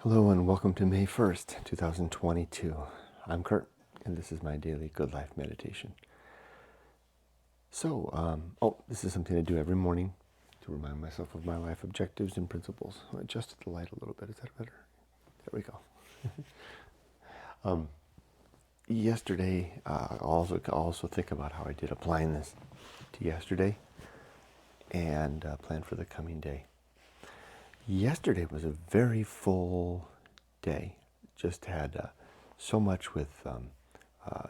Hello and welcome to May 1st, 2022. I'm Kurt, and this is my daily Good Life meditation. This is something I do every morning to remind myself of my life objectives and principles. I adjusted the light a little bit. Is that better? There we go. Yesterday, I also think about how I did applying this to yesterday and plan for the coming day. Yesterday was a very full day. Just had so much with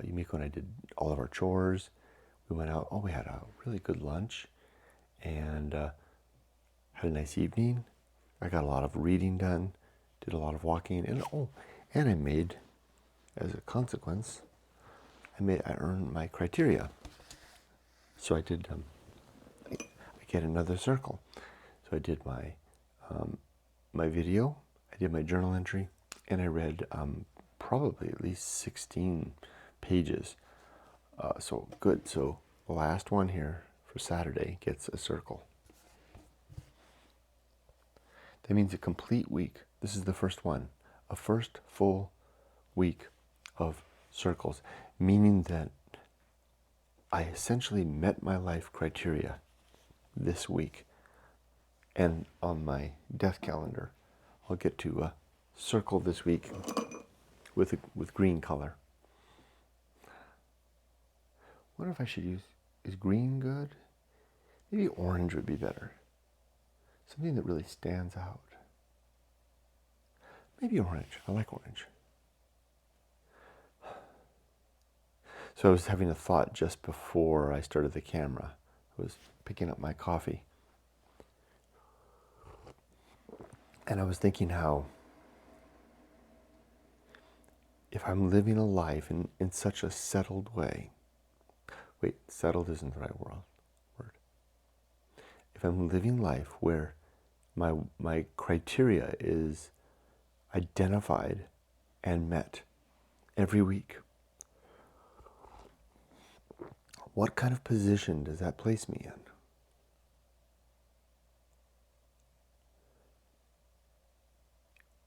Yumiko and I did all of our chores. We went out. We had a really good lunch and had a nice evening. I got a lot of reading done, did a lot of walking, and I made, as a consequence, I earned my criteria. So I did. I get another circle. So I did my video, I did my journal entry, and I read probably at least 16 pages. So good. So the last one here for Saturday gets a circle. That means a complete week. This is the first one. A first full week of circles, meaning that I essentially met my life criteria this week. And on my death calendar, I'll get to circle this week with green color. What if I should use, is green good? Maybe orange would be better. Something that really stands out. Maybe orange. I like orange. So I was having a thought just before I started the camera. I was picking up my coffee. And I was thinking how if I'm living a life in such a settled way, settled isn't the right word. If I'm living life where my criteria is identified and met every week, what kind of position does that place me in?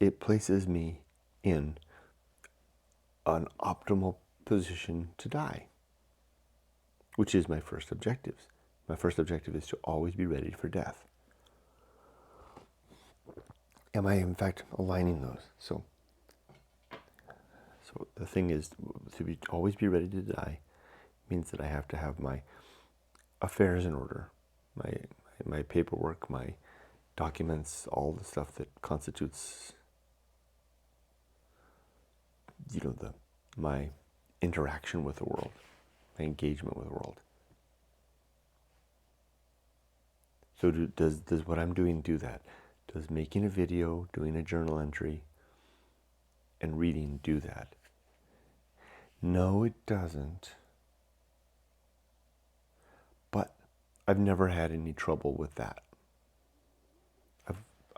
It places me in an optimal position to die, which is my first objective. My first objective is to always be ready for death. Am I, in fact, aligning those? So the thing is, always be ready to die means that I have to have my affairs in order, my paperwork, my documents, all the stuff that constitutes, my interaction with the world, my engagement with the world. So does what I'm doing do that? Does making a video, doing a journal entry, and reading do that? No, it doesn't. But I've never had any trouble with that.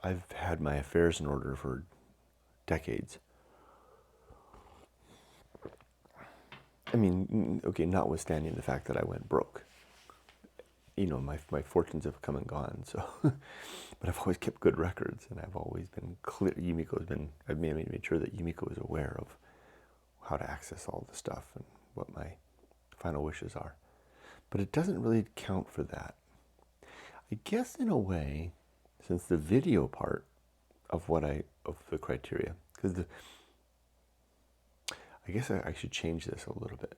I've had my affairs in order for decades. I mean, okay, notwithstanding the fact that I went broke. My fortunes have come and gone, so. But I've always kept good records, and I've always been clear. I've made sure that Yumiko is aware of how to access all the stuff and what my final wishes are. But it doesn't really count for that. I guess in a way, since the video part of the criteria, because I guess I should change this a little bit.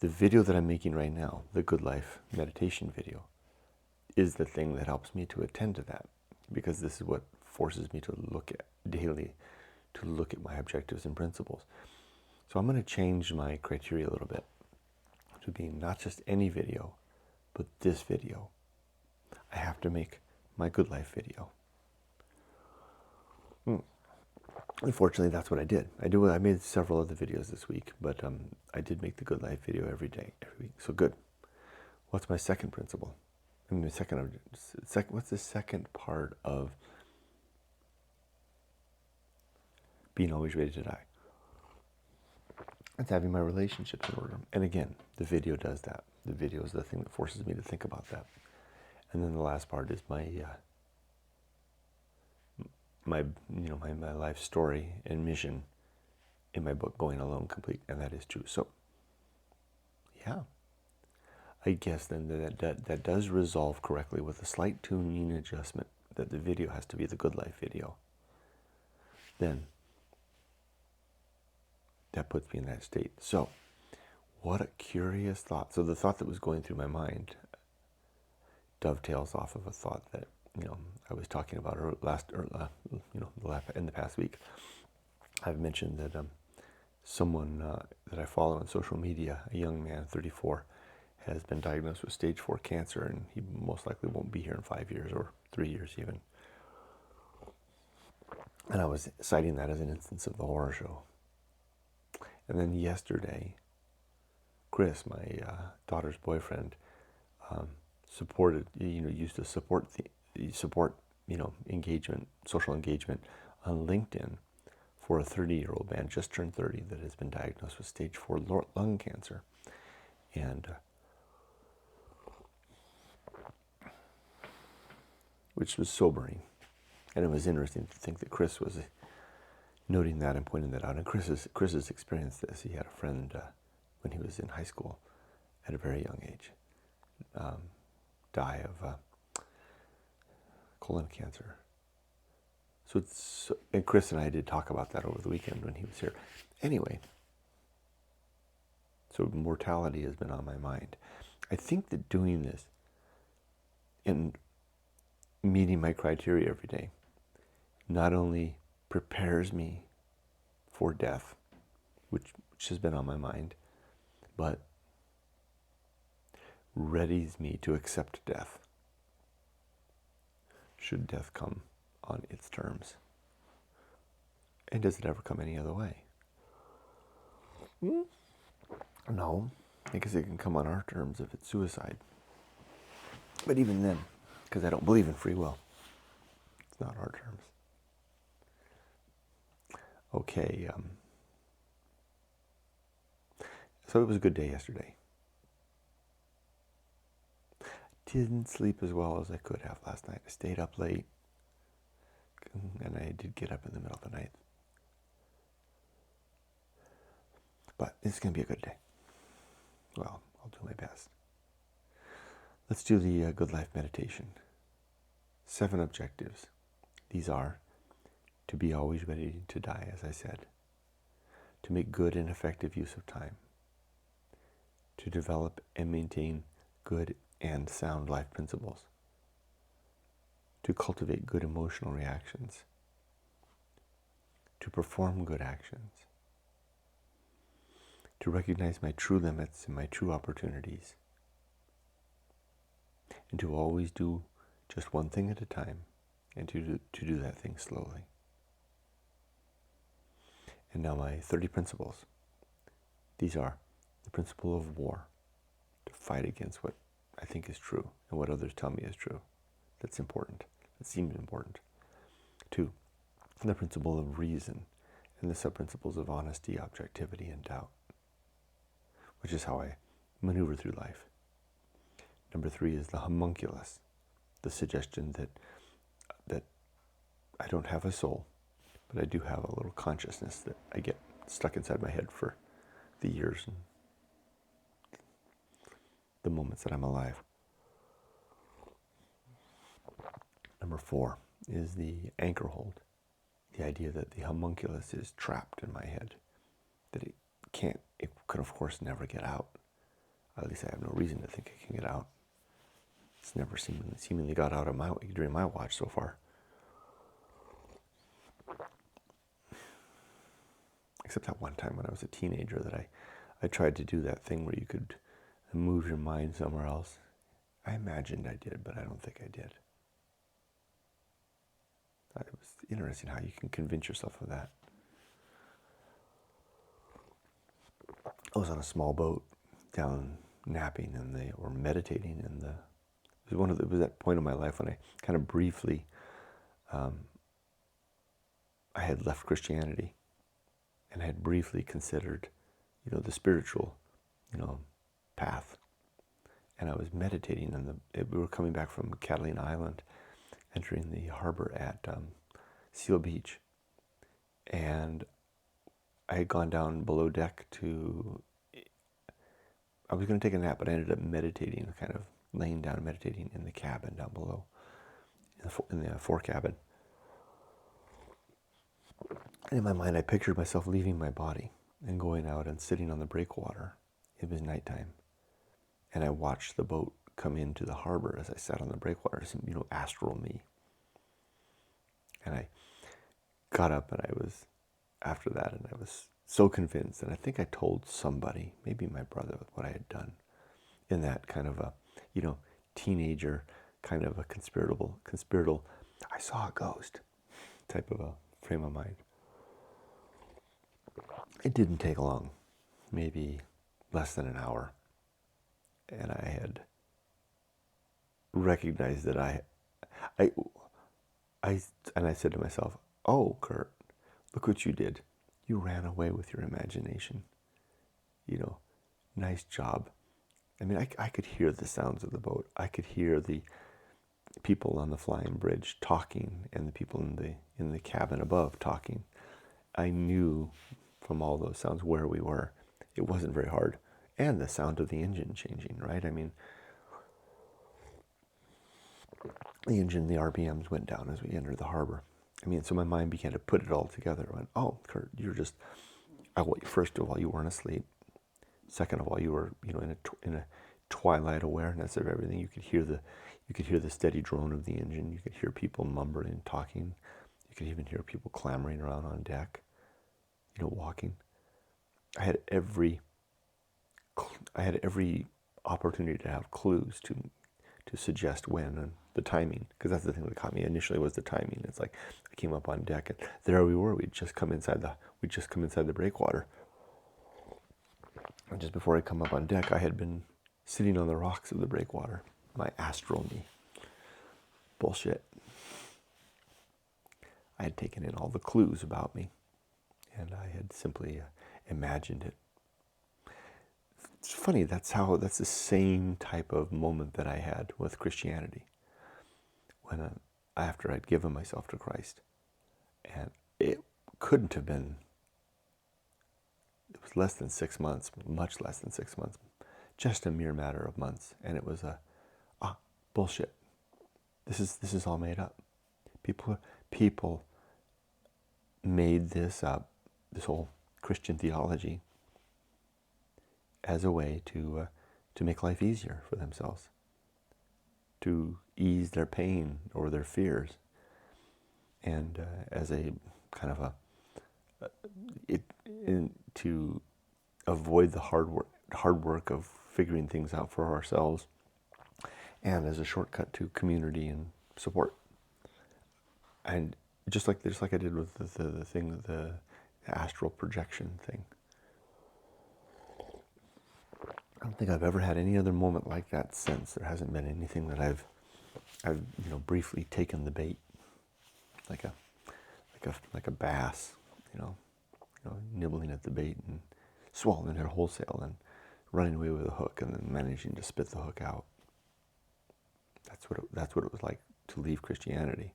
The video that I'm making right now, the Good Life meditation video, is the thing that helps me to attend to that, because this is what forces me to look at daily, to look at my objectives and principles. So I'm going to change my criteria a little bit to being not just any video, but this video. I have to make my Good Life video. Unfortunately, that's what I did. I made several other videos this week, but I did make the Good Life video every week. So good. What's my second principle? What's the second part of being always ready to die? It's having my relationships in order. And again, the video does that. The video is the thing that forces me to think about that. And then the last part is my life story and mission in my book, Going Alone Complete, and that is true. So, yeah, I guess then that does resolve correctly with a slight tuning adjustment that the video has to be the Good Life video. Then that puts me in that state. So, what a curious thought. So the thought that was going through my mind dovetails off of a thought that I was talking about in the past week. I've mentioned that someone that I follow on social media, a young man, 34, has been diagnosed with stage 4 cancer, and he most likely won't be here in 5 years or 3 years even. And I was citing that as an instance of the horror show. And then yesterday, Chris, my daughter's boyfriend, supported, used to support engagement, social engagement on LinkedIn for a 30-year-old man, just turned 30, that has been diagnosed with stage 4 lung cancer. And which was sobering. And it was interesting to think that Chris was noting that and pointing that out. And Chris has experienced this. He had a friend when he was in high school at a very young age die of colon cancer. And Chris and I did talk about that over the weekend when he was here. Anyway, so mortality has been on my mind. I think that doing this and meeting my criteria every day not only prepares me for death, which has been on my mind, but readies me to accept death, should death come on its terms. And does it ever come any other way? No, because it can come on our terms if it's suicide. But even then, because I don't believe in free will, it's not our terms. Okay, so it was a good day yesterday. Didn't sleep as well as I could have last night. I stayed up late, and I did get up in the middle of the night. But it's going to be a good day. Well, I'll do my best. Let's do the Good Life meditation. 7 objectives. These are to be always ready to die, as I said, to make good and effective use of time, to develop and maintain good and sound life principles, to cultivate good emotional reactions, to perform good actions, to recognize my true limits and my true opportunities, and to always do just one thing at a time, and to do that thing slowly. And now my 30 principles. These are the principle of war, to fight against what I think is true and what others tell me is true. That's important. That seems important. 2, the principle of reason and the sub-principles of honesty, objectivity, and doubt, which is how I maneuver through life. Number 3 is the homunculus, the suggestion that I don't have a soul, but I do have a little consciousness that I get stuck inside my head for the years and the moments that I'm alive. Number 4 is the Anchorhold, the idea that the homunculus is trapped in my head, that it could of course never get out. At least I have no reason to think it can get out. It's never seemingly got out during my watch so far. Except that one time when I was a teenager that I tried to do that thing where you could move your mind somewhere else. I imagined I did, but I don't think I did. It was interesting how you can convince yourself of that. I was on a small boat down napping or meditating, and it was that point in my life when I kind of briefly I had left Christianity and had briefly considered, the spiritual, path. And I was meditating, and we were coming back from Catalina Island, entering the harbor at Seal Beach. And I had gone down below deck I was going to take a nap, but I ended up meditating, kind of laying down, meditating in the cabin down below, in the fore cabin. And in my mind, I pictured myself leaving my body and going out and sitting on the breakwater. It was nighttime. And I watched the boat come into the harbor as I sat on the breakwater, astral me. And I got up and I was so convinced, and I think I told somebody, maybe my brother, what I had done in that kind of a, teenager, kind of a conspiratorial, I saw a ghost type of a frame of mind. It didn't take long, maybe less than an hour, and I had recognized that I said to myself, "Oh, Kurt, look what you did. You ran away with your imagination. Nice job." I mean, I could hear the sounds of the boat. I could hear the people on the flying bridge talking, and the people in the cabin above talking. I knew from all those sounds where we were. It wasn't very hard. And the sound of the engine changing, right? I mean, the engine, the RPMs went down as we entered the harbor. I mean, so my mind began to put it all together. I went, "Oh, Kurt, first of all, you weren't asleep. Second of all, you were, in a twilight awareness of everything. You could hear the steady drone of the engine. You could hear people mumbling and talking. You could even hear people clamoring around on deck, walking. I had every opportunity to have clues to suggest when and the timing, because that's the thing that caught me initially, was the timing. It's like I came up on deck and there we were. We'd just come inside the breakwater. And just before I come up on deck, I had been sitting on the rocks of the breakwater. My astral me. Bullshit. I had taken in all the clues about me, and I had simply imagined it. It's funny, that's the same type of moment that I had with Christianity when after I'd given myself to Christ. And it couldn't have been, it was less than 6 months, much less than 6 months, just a mere matter of months. And it was bullshit. This is all made up. People made this up, this whole Christian theology, as a way to make life easier for themselves, to ease their pain or their fears, and as a kind of to avoid the hard work of figuring things out for ourselves, and as a shortcut to community and support. And just like I did with the astral projection thing. I don't think I've ever had any other moment like that since. There hasn't been anything that I've briefly taken the bait, like a bass, nibbling at the bait and swallowing it wholesale and running away with a hook and then managing to spit the hook out. That's what it was like to leave Christianity,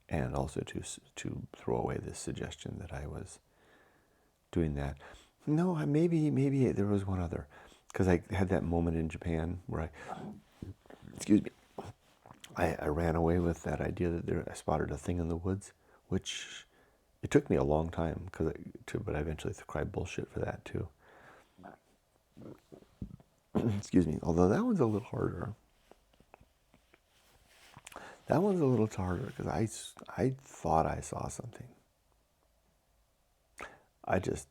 and also to throw away this suggestion that I was doing that. No, maybe there was one other, because I had that moment in Japan where I ran away with that idea that I spotted a thing in the woods, which it took me a long time but I eventually cried bullshit for that too. Excuse me. Although that one's a little harder. That one's a little harder because I thought I saw something. I just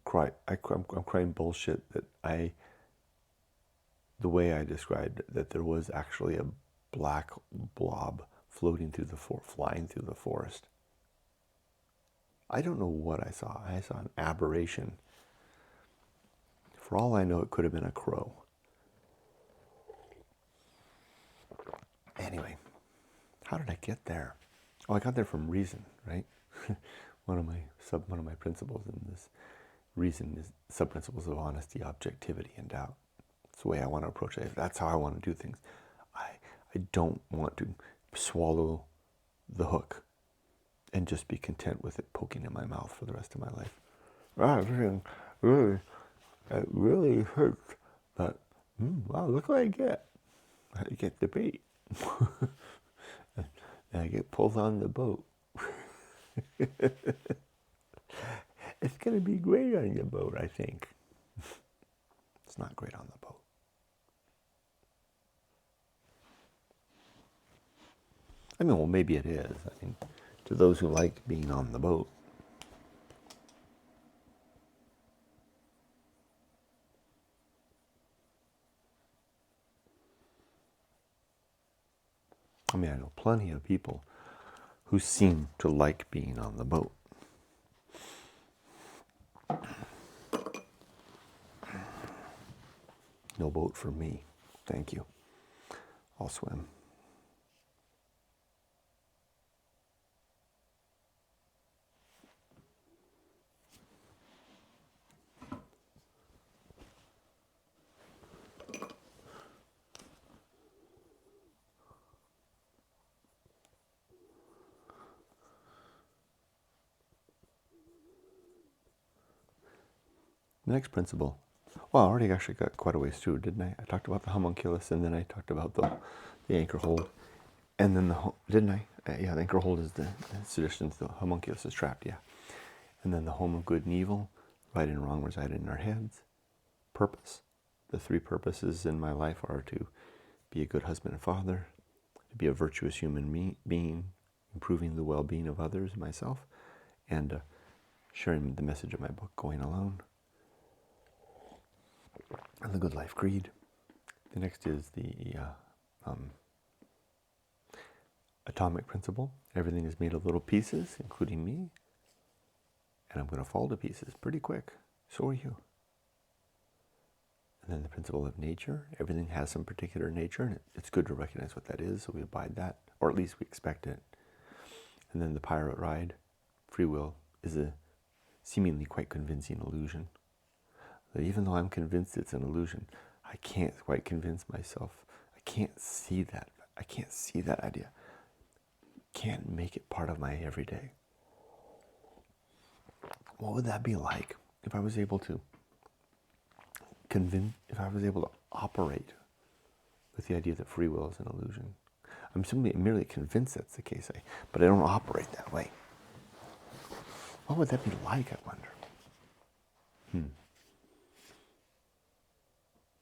cry. I'm crying bullshit that the way I described it, that there was actually a black blob flying through the forest. I don't know what I saw. I saw an aberration. For all I know, it could have been a crow. Anyway, how did I get there? Oh, I got there from reason, right? One of my principles in this reason is sub-principles of honesty, objectivity, and doubt. It's the way I want to approach it. That's how I want to do things. I don't want to swallow the hook and just be content with it poking in my mouth for the rest of my life. Wow, really, it really hurts, but wow, look what I get. I get the bait. And I get pulled on the boat. It's going to be great on the boat, I think. It's not great on the boat. I mean, well, maybe it is. I mean, to those who like being on the boat. I mean, I know plenty of people who seem to like being on the boat. No boat for me. Thank you. I'll swim. The next principle. Well, I already actually got quite a ways through, didn't I? I talked about the homunculus, and then I talked about the Anchorhold, and then didn't I? Yeah, the Anchorhold is the seditions. The homunculus is trapped. Yeah, and then the home of good and evil, right and wrong reside in our heads. Purpose. The three purposes in my life are to be a good husband and father, to be a virtuous human being, improving the well-being of others and myself, and sharing the message of my book, Going Alone. And the Good Life Creed. The next is the atomic principle. Everything is made of little pieces, including me, and I'm going to fall to pieces pretty quick. So are you. And then the principle of nature. Everything has some particular nature, and it's good to recognize what that is, so we abide that, or at least we expect it. And then the pirate ride. Free will is a seemingly quite convincing illusion. That even though I'm convinced it's an illusion, I can't quite convince myself. I can't see that. I can't see that idea. Can't make it part of my everyday. What would that be like if I was able to if I was able to operate with the idea that free will is an illusion? I'm simply merely convinced that's the case, but I don't operate that way. What would that be like, I wonder?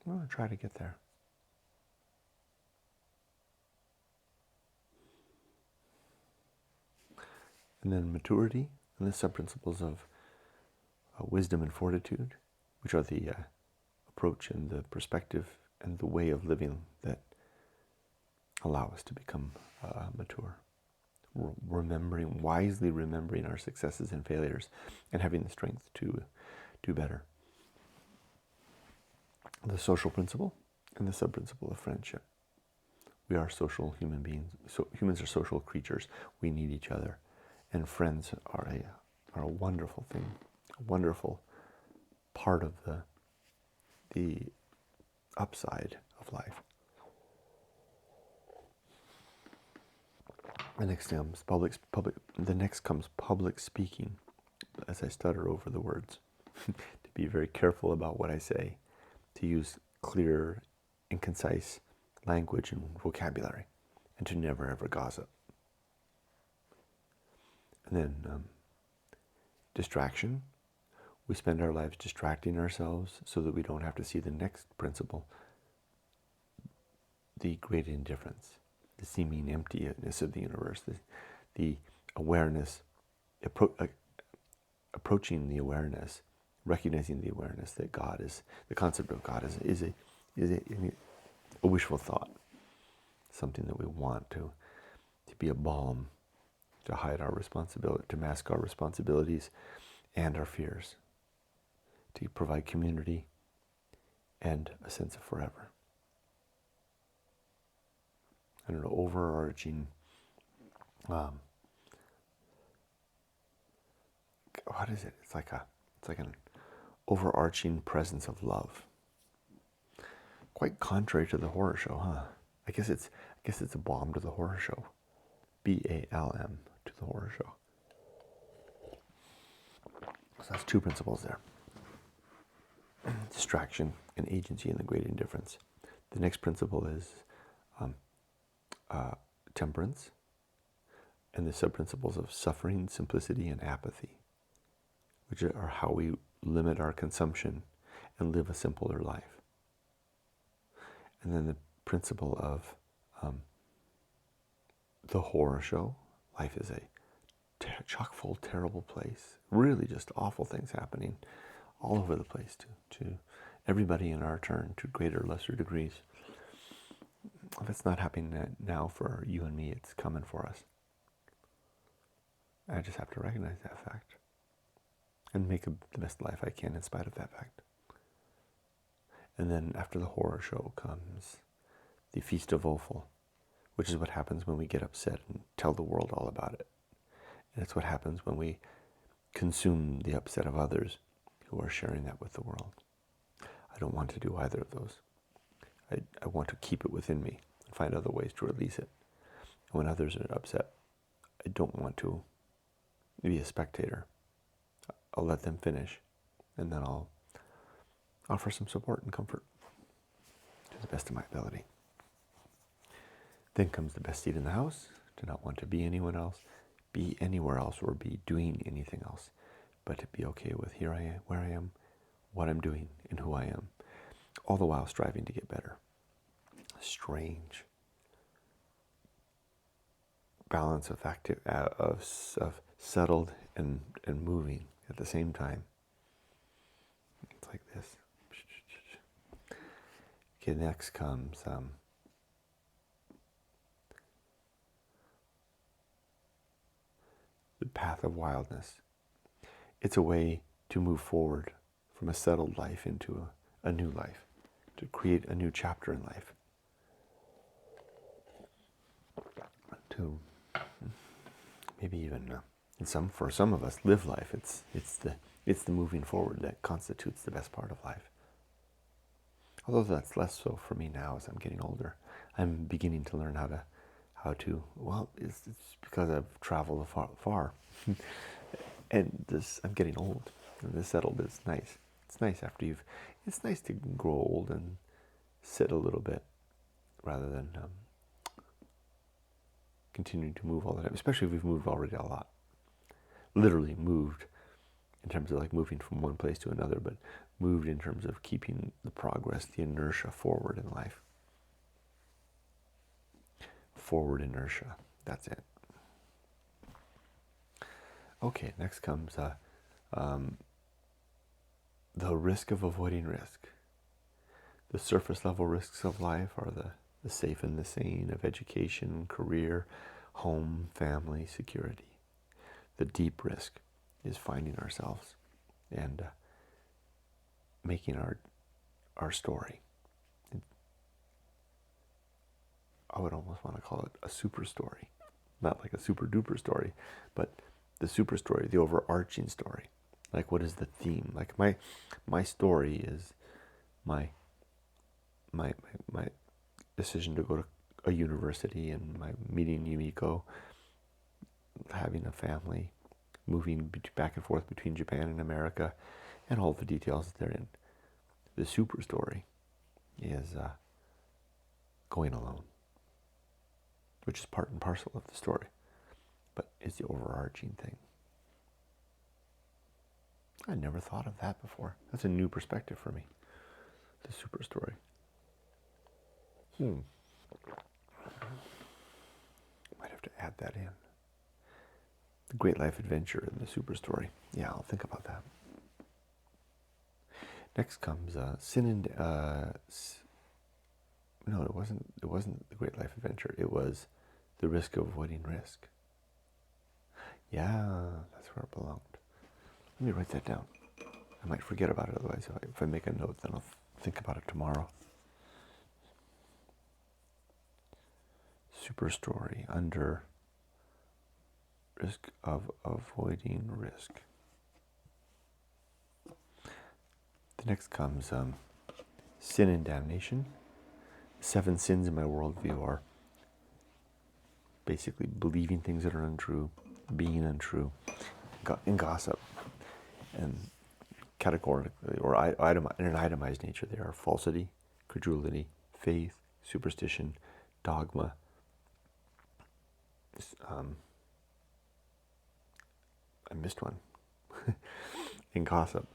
I'm going to try to get there. And then maturity and the sub-principles of wisdom and fortitude, which are the approach and the perspective and the way of living that allow us to become mature. Wisely remembering our successes and failures, and having the strength to do better. The social principle and the sub-principle of friendship. We are social human beings. So humans are social creatures. We need each other, and friends are a wonderful thing, a wonderful part of the upside of life. The next comes public speaking. As I stutter over the words, to be very careful about what I say, to use clear and concise language and vocabulary, and to never ever gossip. And then distraction. We spend our lives distracting ourselves so that we don't have to see the next principle, the Great Indifference, the seeming emptiness of the universe, the awareness, approaching the awareness, recognizing the awareness that God is, the concept of God is a wishful thought, something that we want to be a balm to hide our responsibility, to mask our responsibilities and our fears, to provide community and a sense of forever. I don't know, overarching, what is it? It's like an overarching presence of love. Quite contrary to the horror show, huh? I guess it's a balm to the horror show. BALM, to the horror show. So that's two principles there. Distraction and agency in the Great Indifference. The next principle is temperance, and the sub-principles of suffering, simplicity, and apathy, which are how we limit our consumption and live a simpler life. And then the principle of the horror show. Life is a chock-full, terrible place. Really just awful things happening all over the place to everybody in our turn, to greater or lesser degrees. If it's not happening now for you and me, it's coming for us. I just have to recognize that fact and make the best life I can in spite of that fact. And then after the horror show comes the Feast of Offal, which is what happens when we get upset and tell the world all about it. And it's what happens when we consume the upset of others who are sharing that with the world. I don't want to do either of those. I want to keep it within me and find other ways to release it. And when others are upset, I don't want to be a spectator. I'll let them finish, and then I'll offer some support and comfort to the best of my ability. Then comes the best seat in the house, to not want to be anyone else, be anywhere else, or be doing anything else, but to be okay with here I am, where I am, what I'm doing, and who I am, all the while striving to get better. A strange balance of settled and moving at the same time. It's like this. Okay, next comes the Path of Wildness. It's a way to move forward from a settled life into a new life, to create a new chapter in life, to maybe even for some of us live life. It's the moving forward that constitutes the best part of life. Although that's less so for me now as I'm getting older. I'm beginning to learn how to. Well, it's because I've traveled far. And I'm getting old, and this settled is nice. It's nice it's nice to grow old and sit a little bit rather than continuing to move all the time, especially if we've moved already a lot. Literally moved in terms of like moving from one place to another, but moved in terms of keeping the progress, the inertia forward in life. Forward inertia, that's it. Okay, next comes the risk of avoiding risk. The surface level risks of life are the safe and the sane of education, career, home, family, security. The deep risk is finding ourselves and making our story. I would almost want to call it a super story. Not like a super duper story, but the super story, the overarching story. Like, what is the theme? Like my story is my decision to go to a university, and my meeting Yumiko, having a family, moving back and forth between Japan and America, and all the details therein. The super story is going alone, which is part and parcel of the story, but it's the overarching thing. I never thought of that before. That's a new perspective for me. The super story. Might have to add that in. The great life adventure and the super story. Yeah, I'll think about that. Next comes sin and no, it wasn't the great life adventure. It was the risk of avoiding risk. Yeah, that's where it belonged. Let me write that down. I might forget about it otherwise. If I make a note, then I'll think about it tomorrow. Super story under risk of avoiding risk. The next comes sin and damnation. 7 sins in my worldview are basically believing things that are untrue, being untrue, and gossip. And categorically, or in an itemized nature, they are falsity, credulity, faith, superstition, dogma, I missed one, and gossip.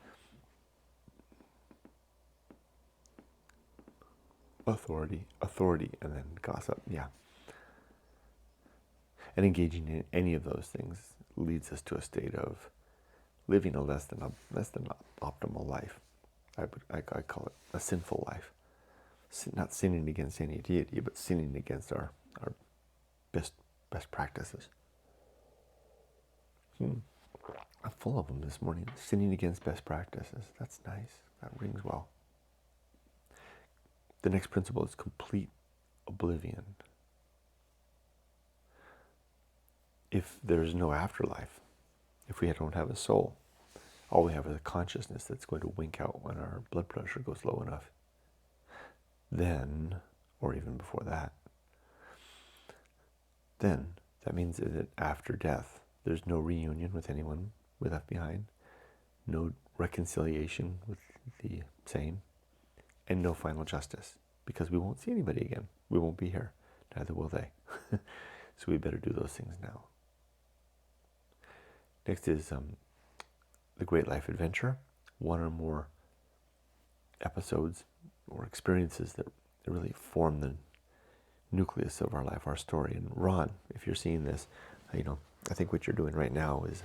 Authority, and then gossip, yeah. And engaging in any of those things leads us to a state of living a less than optimal life. I call it a sinful life. Not sinning against any deity, but sinning against our best practices. I'm full of them this morning. Sinning against best practices. That's nice. That rings well. The next principle is complete oblivion. If there's no afterlife, if we don't have a soul, all we have is a consciousness that's going to wink out when our blood pressure goes low enough. Then, or even before that, then that means that after death, there's no reunion with anyone we left behind, no reconciliation with the same, and no final justice, because we won't see anybody again. We won't be here. Neither will they. So we better do those things now. Next is the Great Life Adventure, one or more episodes or experiences that really form the nucleus of our life, our story. And Ron, if you're seeing this, I think what you're doing right now is,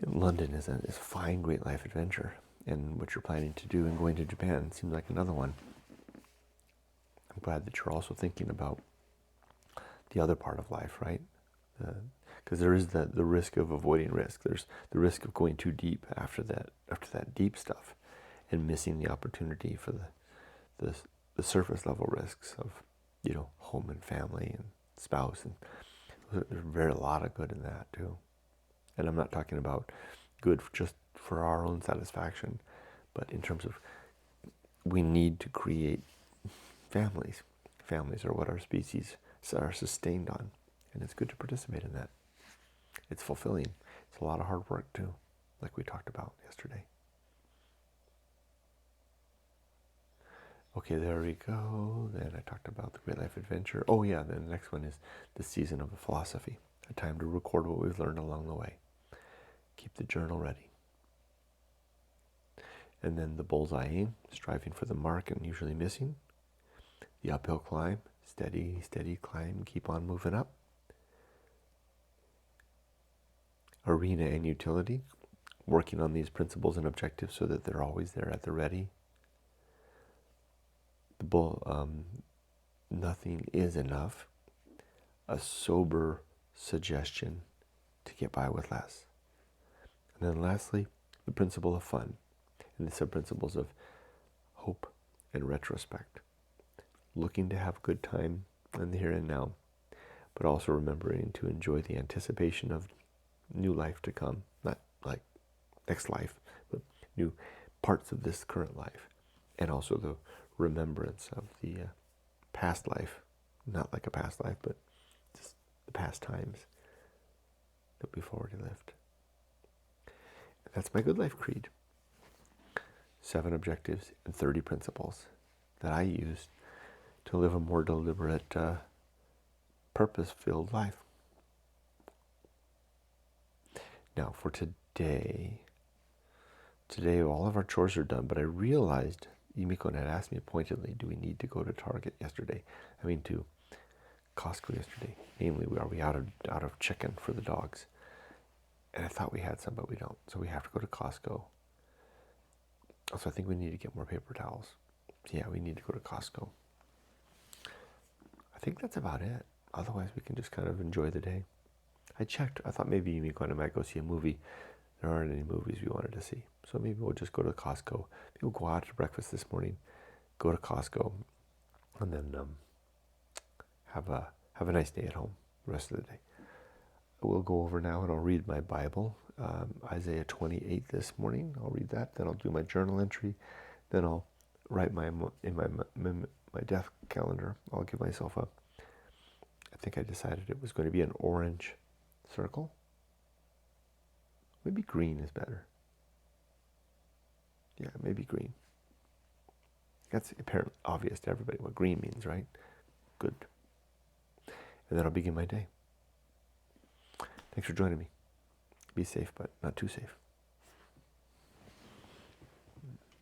London is a fine Great Life Adventure, and what you're planning to do and going to Japan seems like another one. I'm glad that you're also thinking about the other part of life, right? Because there is the risk of avoiding risk. There's the risk of going too deep after that deep stuff, and missing the opportunity for the surface level risks of, home and family and spouse, and there's a lot of good in that too. And I'm not talking about good just for our own satisfaction, but in terms of we need to create families. Families are what our species are sustained on, and it's good to participate in that. It's fulfilling. It's a lot of hard work too, like we talked about yesterday. Okay, there we go. Then I talked about the Great Life Adventure. Oh yeah, then the next one is the season of the philosophy, a time to record what we've learned along the way. Keep the journal ready. And then the bullseye aim, striving for the mark and usually missing. The uphill climb, steady climb, keep on moving up. Arena and utility, working on these principles and objectives so that they're always there at the ready. The bull, nothing is enough, a sober suggestion to get by with less. And then lastly, the principle of fun and the sub-principles of hope and retrospect. Looking to have a good time in the here and now, but also remembering to enjoy the anticipation of new life to come. Not like next life, but new parts of this current life. And also the remembrance of the past life. Not like a past life, but just the past times that we've already lived. That's my Good Life Creed. 7 objectives and 30 principles that I use to live a more deliberate, purpose-filled life. Now for today all of our chores are done, but I realized Yumiko had asked me pointedly, do we need to go to Target yesterday? To Costco yesterday. Namely, are we out of chicken for the dogs? And I thought we had some, but we don't. So we have to go to Costco. Also, I think we need to get more paper towels. Yeah, we need to go to Costco. I think that's about it. Otherwise, we can just kind of enjoy the day. I checked. I thought maybe Yumiko and I might go see a movie. There aren't any movies we wanted to see. So maybe we'll just go to Costco. Maybe we'll go out to breakfast this morning, go to Costco, and then have a nice day at home the rest of the day. We'll go over now and I'll read my Bible, Isaiah 28 this morning. I'll read that. Then I'll do my journal entry. Then I'll write in my death calendar. I'll give myself I think I decided it was going to be an orange circle. Maybe green is better. Yeah, maybe green. That's apparently obvious to everybody what green means, right? Good. And then I'll begin my day. Thanks for joining me. Be safe, but not too safe.